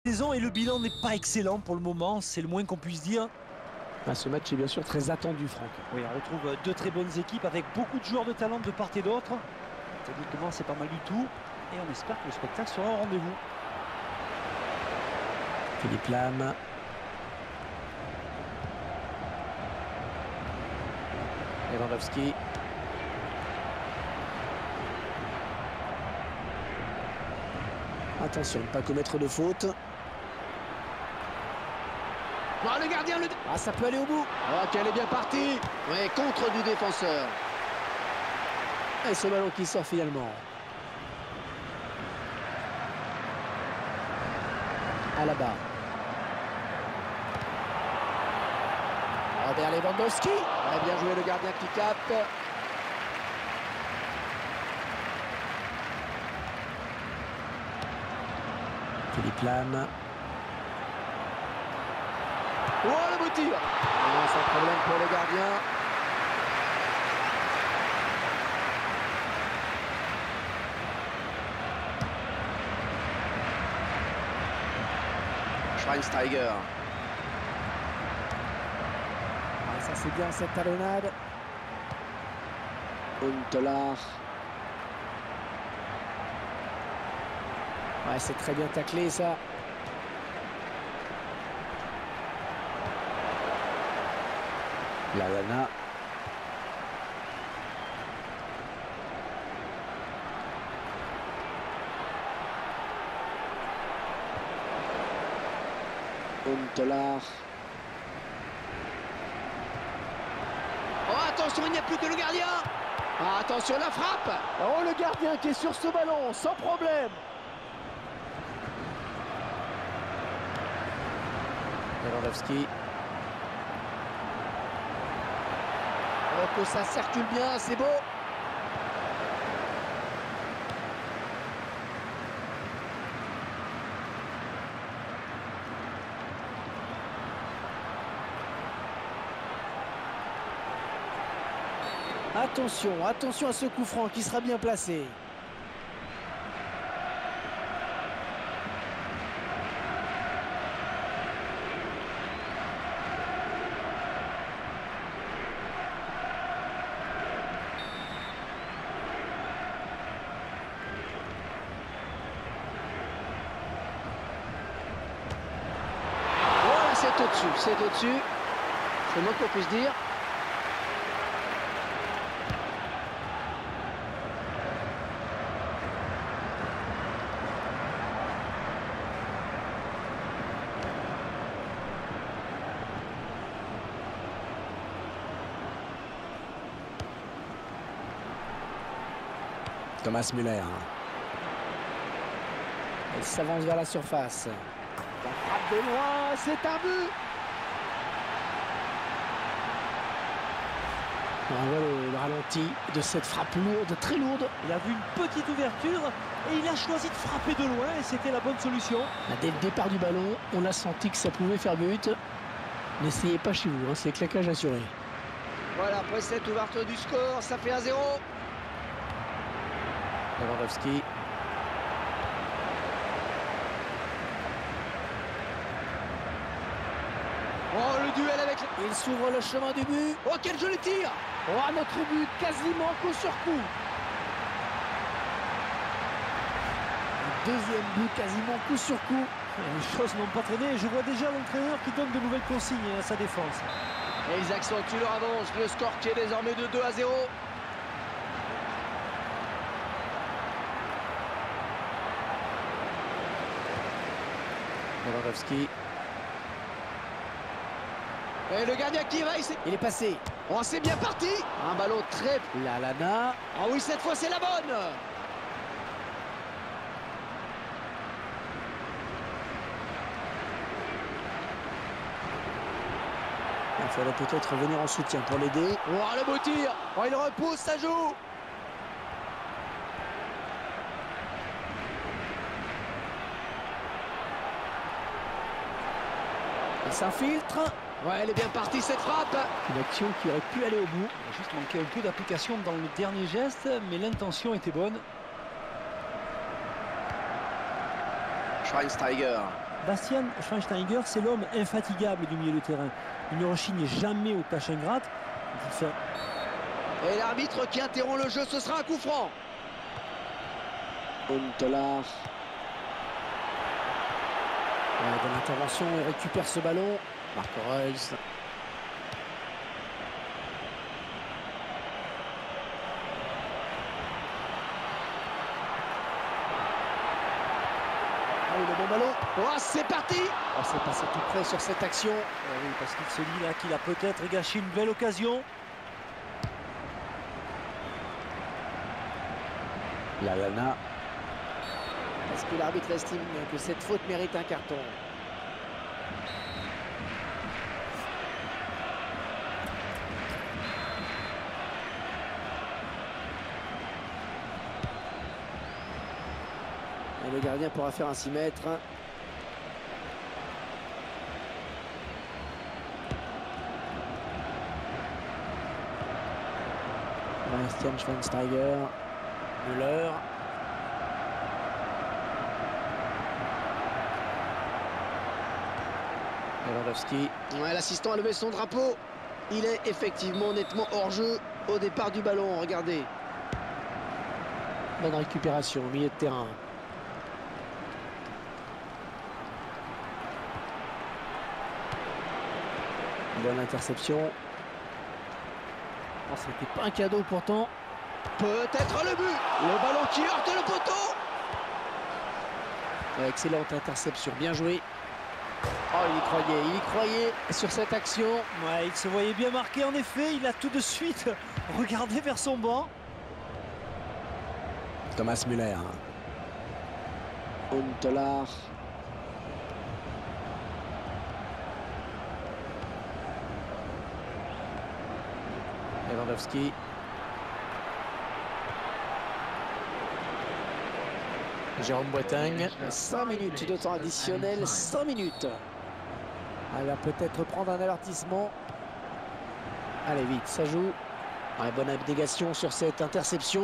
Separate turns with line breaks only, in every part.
saison et le bilan n'est pas excellent pour le moment, c'est le moins qu'on puisse dire.
Ce match est bien sûr très attendu, Franck.
Oui, on retrouve deux très bonnes équipes avec beaucoup de joueurs de talent de part et d'autre. Techniquement, c'est pas mal du tout. Et on espère que le spectacle sera au rendez-vous.
Philippe Lam. Lewandowski. Attention, ne pas commettre de faute.
Oh, le gardien le...
Ah, ça peut aller au bout.
Oh, qu'elle est bien partie. Oui, contre du défenseur.
Et ce ballon qui sort finalement. Alaba. Robert Lewandowski.
Ouais, bien joué le gardien qui capte.
Philippe Lam.
Oh, le beau tir. Non, sans problème pour le gardien. Schweinsteiger.
Ah, ça c'est bien cette talonnade. Huntelaar. Ouais, c'est très bien taclé ça. Lallana. Huntelaar.
Oh, attention, il n'y a plus que le gardien. Ah, attention, la frappe.
Oh, le gardien qui est sur ce ballon, sans problème. Lewandowski.
Oh, que ça circule bien, c'est beau.
Attention, attention à ce coup franc qui sera bien placé.
Voilà, c'est au-dessus, c'est au-dessus. C'est le moins qu'on puisse dire.
Thomas Müller. Elle s'avance vers la surface.
La frappe de loin, c'est un but.
On voit le ralenti de cette frappe lourde, très lourde.
Il a vu une petite ouverture et il a choisi de frapper de loin et c'était la bonne solution.
Dès le départ du ballon, on a senti que ça pouvait faire but. N'essayez pas chez vous, hein, c'est claquage assuré.
Voilà, après cette ouverture du score, ça fait 1-0.
Lewandowski.
Oh, le duel avec...
Il s'ouvre le chemin du but.
Oh, quel joli tir.
Oh, notre but, quasiment coup sur coup. Le deuxième but, quasiment coup sur coup.
Les choses n'ont pas traîné et je vois déjà l'entraîneur qui donne de nouvelles consignes à sa défense.
Et ils accentuent leur avance. Le score qui est désormais de 2-0.
Lewandowski.
Et le gardien qui va,
Il est passé.
Oh, c'est bien parti. Un ballon très...
Lallana.
Ah oui, cette fois, c'est la bonne.
Il faudrait peut-être venir en soutien pour l'aider.
Oh, le beau tir. Oh, il repousse, ça joue.
Il s'infiltre.
Ouais, elle est bien partie, cette frappe.
Une action qui aurait pu aller au bout.
Il a juste manqué un peu d'application dans le dernier geste, mais l'intention était bonne.
Schweinsteiger.
Bastian Schweinsteiger, c'est l'homme infatigable du milieu de terrain. Il ne rechigne jamais aux tâches ingrates.
Et l'arbitre qui interrompt le jeu, ce sera un coup franc. Huntelaar.
Dans l'intervention, il récupère ce ballon. Marco Reus. Ah oui, le bon ballon.
Oh, c'est parti.
Oh, c'est passé tout près sur cette action.
Oui, parce qu'il se dit là qu'il a peut-être gâché une belle occasion.
Lallana. Est-ce que l'arbitre estime que cette faute mérite un carton? Et le gardien pourra faire un 6 mètres. Bastian Schweinsteiger. Müller. Lewandowski.
Ouais, l'assistant a levé son drapeau. Il est effectivement nettement hors jeu au départ du ballon. Regardez.
Bonne récupération au milieu de terrain. Bonne interception. Oh, c'était pas un cadeau pourtant.
Peut-être le but. Le ballon qui heurte le poteau.
Excellente interception, bien joué. Oh, il y croyait sur cette action.
Ouais, il se voyait bien marqué en effet. Il a tout de suite regardé vers son banc.
Thomas Müller. Huntelaar. Lewandowski. Jérôme Boateng. 5 minutes de temps additionnel, 5 minutes. Elle va peut-être prendre un avertissement. Allez vite, ça joue. Ouais, bonne abnégation sur cette interception.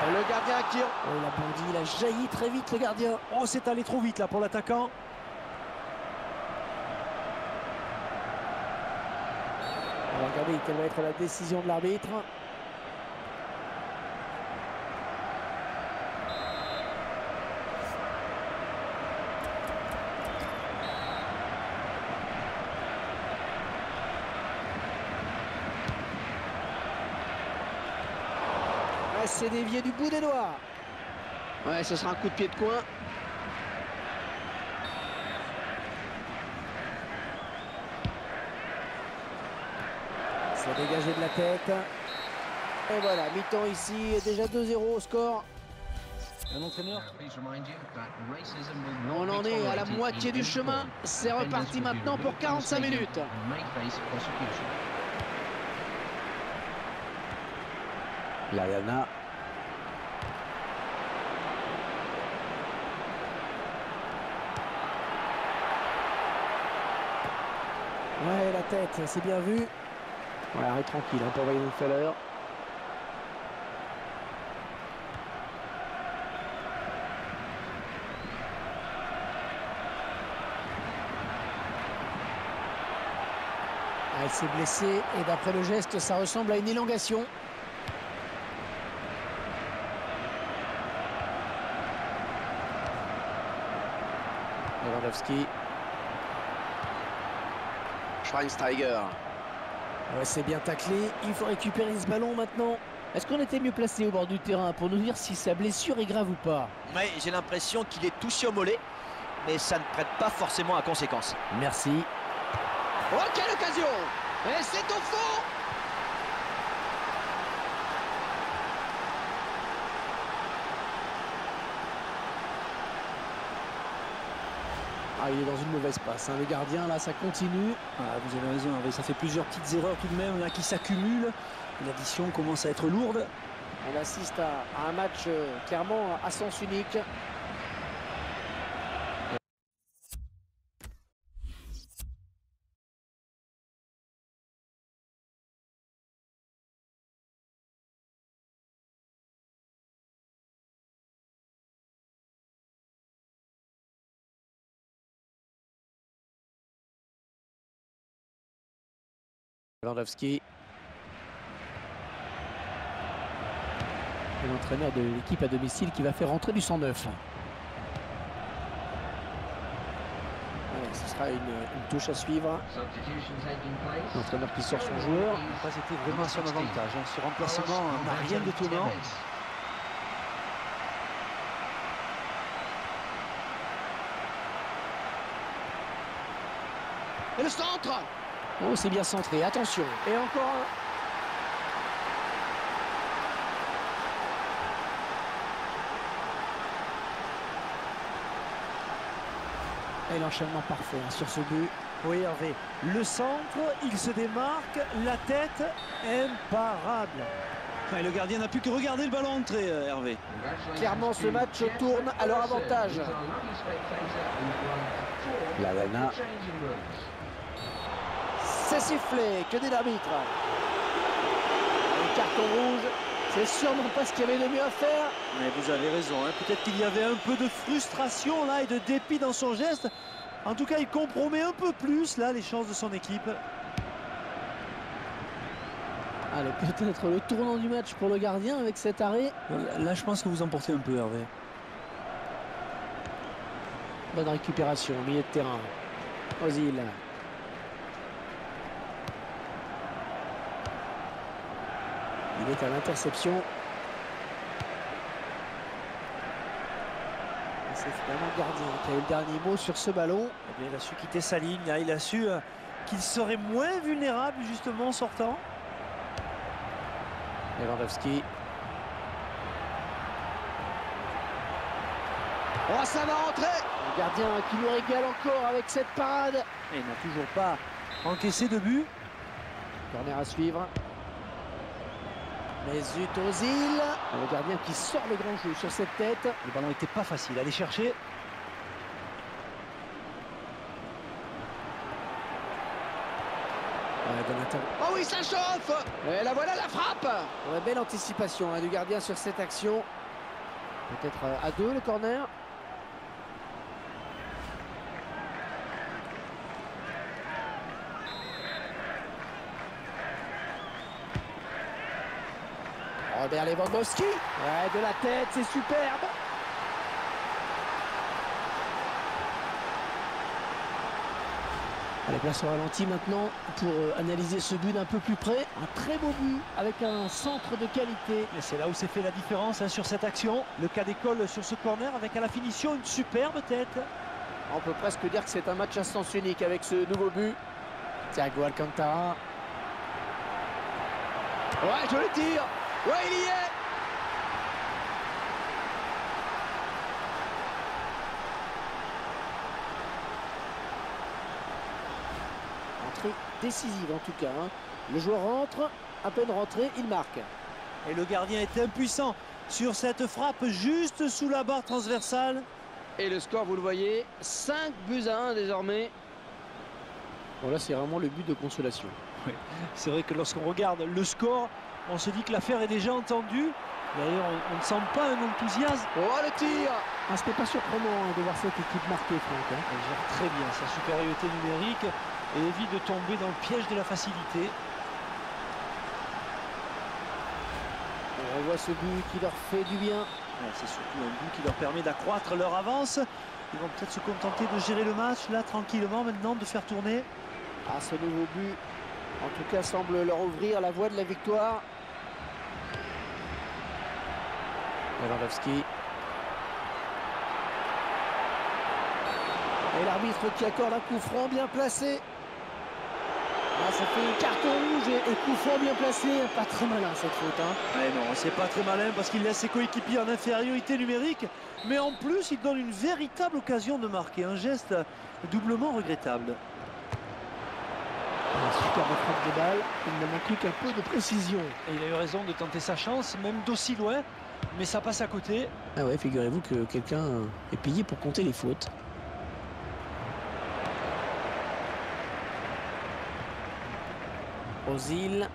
Le gardien qui...
Oh, il a bondi, il a jailli très vite le gardien.
Oh, c'est allé trop vite là pour l'attaquant.
On va regarder quelle va être la décision de l'arbitre. C'est dévié du bout des doigts.
Ouais, ce sera un coup de pied de coin.
C'est dégagé de la tête. Et voilà, mi-temps ici, déjà 2-0 au score.
Un entraîneur.
On en est à la moitié du chemin. C'est reparti maintenant pour 45 minutes.
Lallana. Ouais, la tête, c'est bien vu. Ouais, arrête tranquille, hein, pour envoyer une fleur. Ah, il s'est blessé et d'après le geste, ça ressemble à une élongation. Lewandowski.
Schweinsteiger.
Ouais, c'est bien taclé. Il faut récupérer ce ballon maintenant. Est-ce qu'on était mieux placé au bord du terrain pour nous dire si sa blessure est grave ou pas?
Ouais, j'ai l'impression qu'il est touché au mollet, mais ça ne prête pas forcément à conséquence.
Merci.
Oh, quelle occasion! Et c'est au fond!
Ah, il est dans une mauvaise passe, hein. Le gardien, là, ça continue.
Ah, vous avez raison, ça fait plusieurs petites erreurs tout de même là qui s'accumulent. L'addition commence à être lourde.
On assiste à un match clairement à sens unique. Lewandowski. Et l'entraîneur de l'équipe à domicile qui va faire rentrer du 109. Allez, ce sera une touche à suivre. L'entraîneur qui sort son joueur.
Ça, c'était vraiment son avantage. Hein. Ce remplacement n'a rien d'étonnant.
Et le centre.
Oh, c'est bien centré. Attention. Et encore un. Et l'enchaînement parfait hein, sur ce but.
Oui, Hervé. Le centre, il se démarque. La tête, imparable. Et le gardien n'a plus que regarder le ballon entrer, Hervé.
Clairement, ce match tourne à leur avantage. La Lana. C'est sifflé. Que dit l'arbitre? Un carton rouge. C'est sûrement pas ce qu'il y avait de mieux à faire.
Mais vous avez raison. Hein. Peut-être qu'il y avait un peu de frustration là et de dépit dans son geste. En tout cas, il compromet un peu plus là les chances de son équipe.
Allez, peut-être le tournant du match pour le gardien avec cet arrêt.
Là, je pense que vous emportez un peu, Hervé.
Bonne récupération, milieu de terrain. Ozil. Il est à l'interception. C'est finalement le gardien qui a eu le dernier mot sur ce ballon.
Eh bien, il a su quitter sa ligne. Là. Il a su qu'il serait moins vulnérable justement en sortant.
Lewandowski.
Oh, ça va rentrer.
Le gardien qui nous régale encore avec cette parade.
Et il n'a toujours pas encaissé de but.
Corner à suivre. Mais zut, Ozil. Le gardien qui sort le grand jeu sur cette tête.
Le ballon n'était pas facile à aller chercher.
Oh oui, ça chauffe. Et la voilà, la frappe.
Ouais, belle anticipation hein, du gardien sur cette action. Peut-être à deux le corner. Robert Lewandowski. Ouais, de la tête, c'est superbe. Allez, place au ralenti maintenant pour analyser ce but d'un peu plus près. Un très beau but avec un centre de qualité.
Et c'est là où s'est fait la différence hein, sur cette action. Le cas d'école sur ce corner avec à la finition une superbe tête.
On peut presque dire que c'est un match à sens unique avec ce nouveau but. Thiago Alcantara.
Ouais, je le tire. Ouais, il y est.
Entrée décisive en tout cas. Hein. Le joueur rentre, à peine rentré, il marque.
Et le gardien est impuissant sur cette frappe juste sous la barre transversale.
Et le score, vous le voyez, 5-1 désormais.
Bon là c'est vraiment le but de consolation.
Oui. C'est vrai que lorsqu'on regarde le score, on se dit que l'affaire est déjà entendue. D'ailleurs, on ne sent pas un enthousiasme.
Oh, le tir.
Ah, c'était pas surprenant hein, de voir cette équipe marquer, Franck. Hein.
Elle gère très bien sa supériorité numérique et évite de tomber dans le piège de la facilité.
On revoit ce but qui leur fait du bien.
Ouais, c'est surtout un but qui leur permet d'accroître leur avance. Ils vont peut-être se contenter de gérer le match là tranquillement maintenant, de faire tourner.
Ah, ce nouveau but, en tout cas, semble leur ouvrir la voie de la victoire. Lewandowski. Et l'arbitre qui accorde un coup franc bien placé. Ah, ça fait carton rouge et coup franc bien placé. Pas très malin cette faute. Hein.
Ouais, non, c'est pas très malin parce qu'il laisse ses coéquipiers en infériorité numérique. Mais en plus, il donne une véritable occasion de marquer. Un geste doublement regrettable.
Un superbe frappe de balle. Il ne manque plus qu'un peu de précision.
Et il a eu raison de tenter sa chance, même d'aussi loin. Mais ça passe à côté.
Ah ouais, figurez-vous que quelqu'un est payé pour compter les fautes. Ozil.